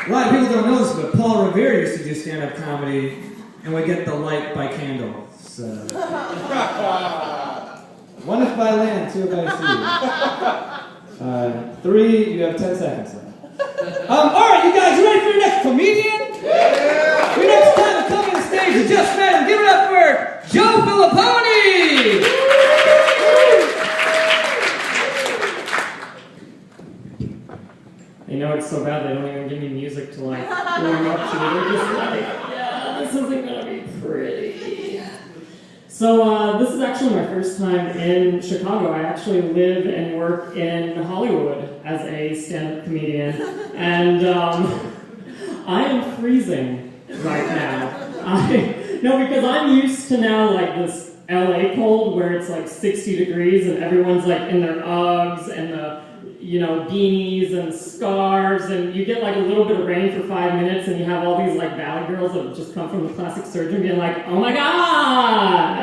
A lot of people don't know this, but Paul Revere used to do stand-up comedy, and we get the light by candle. So. One if by land, two if by sea. Three, you have 10 seconds left. Alright, you guys, you ready for your next comedian? Yeah! Your next time to come on the stage, you just met him. Give it up for Joe Filippone! You know, it's so bad they don't even give me music to like warm up to. They're just like, yeah, this isn't gonna be pretty. So this is actually my first time in Chicago. I actually live and work in Hollywood as a stand-up comedian, and I am freezing right now. No, because I'm used to now like this LA cold where it's like 60 degrees and everyone's like in their Uggs and the beanies and scarves, and you get like a little bit of rain for 5 minutes and you have all these like valley girls that have just come from the plastic surgery being like, oh my god,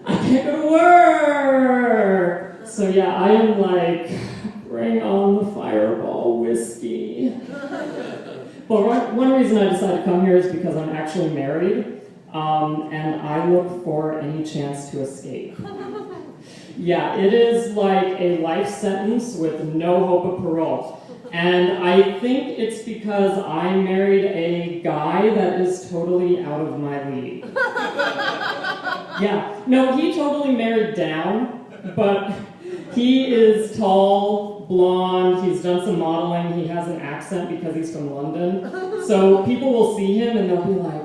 I can't go to work. So yeah, I am like, bring on the Fireball whiskey. But one reason I decided to come here is because I'm actually married, and I look for any chance to escape. Yeah, it is like a life sentence with no hope of parole. And I think it's because I married a guy that is totally out of my league. Yeah, no, he totally married down, but he is tall, blonde, he's done some modeling, he has an accent because he's from London. So people will see him and they'll be like,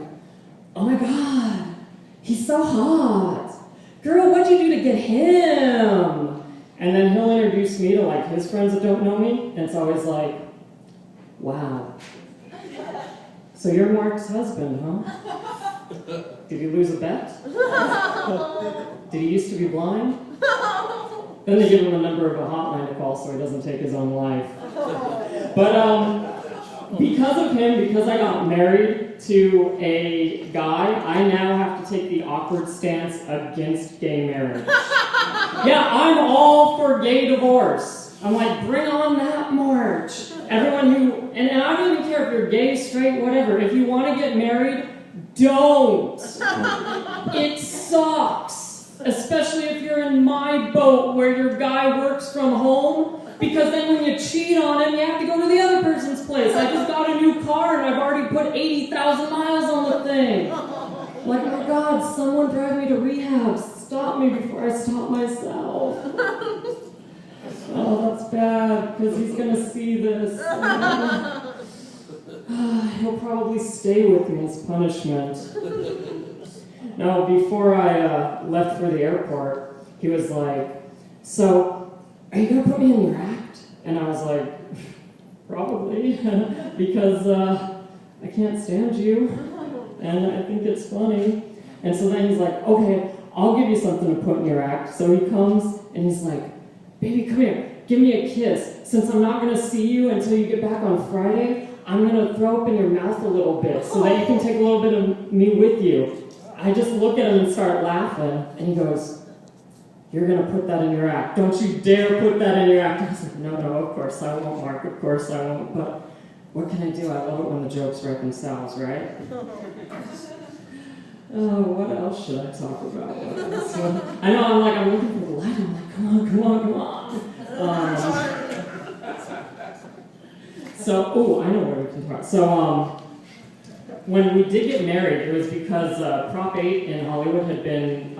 oh my god, he's so hot. Girl, what'd you do to get him? And then he'll introduce me to like his friends that don't know me, and it's always like, wow. So you're Mark's husband, huh? Did you lose a bet? Did he used to be blind? Then they give him the number of a hotline to call so he doesn't take his own life. But because of him, because I got married to a guy, I now have to take the awkward stance against gay marriage. Yeah, I'm all for gay divorce. I'm like, bring on that march. Everyone who, and I don't even care if you're gay, straight, whatever. If you want to get married, don't. It sucks. Especially if you're in my boat where your guy works from home. Because then when you cheat on him, you have to go to the other person's place. I just got a new car and I've already put 80,000 miles on the thing. Like, oh my god, someone drive me to rehab. Stop me before I stop myself. Oh, that's bad, because he's going to see this. He'll probably stay with me as punishment. Now, before I left for the airport, he was like, so, are you going to put me in your act? And I was like, probably, because I can't stand you, and I think it's funny. And so then he's like, okay, I'll give you something to put in your act. So he comes, and he's like, baby, come here, give me a kiss. Since I'm not going to see you until you get back on Friday, I'm going to throw up in your mouth a little bit so that you can take a little bit of me with you. I just look at him and start laughing, and he goes, you're going to put that in your act. Don't you dare put that in your act. I was like, no, of course I won't, Mark. Of course I won't. But what can I do? I love it when the jokes write themselves, right? Oh, what else should I talk about? I know, I'm looking for the light. I'm like, come on. I know where we can talk. So, when we did get married, it was because Prop 8 in Hollywood had been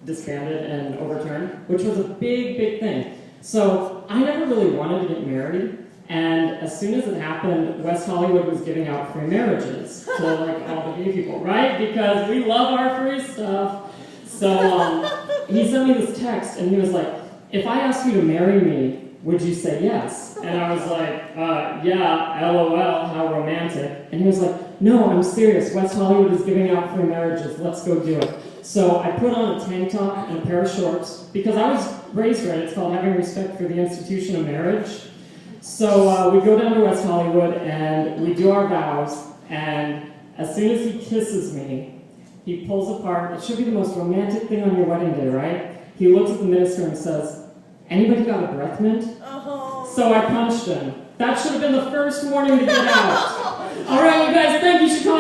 disbanded and overturned, which was a big thing. So I never really wanted to get married, and as soon as it happened, West Hollywood was giving out free marriages to like all the gay people, right? Because we love our free stuff. So he sent me this text, and he was like, if I asked you to marry me, would you say yes? And I was like, yeah, LOL, how romantic. And he was like, no, I'm serious, West Hollywood is giving out free marriages, let's go do it. So I put on a tank top and a pair of shorts, because I was raised right, it's called having respect for the institution of marriage. So we go down to West Hollywood and we do our vows, and as soon as he kisses me, he pulls apart, it should be the most romantic thing on your wedding day, right? He looks at the minister and says, anybody got a breath mint? So I punched him. That should have been the first warning to get out. All right, you guys, thank you, Chicago.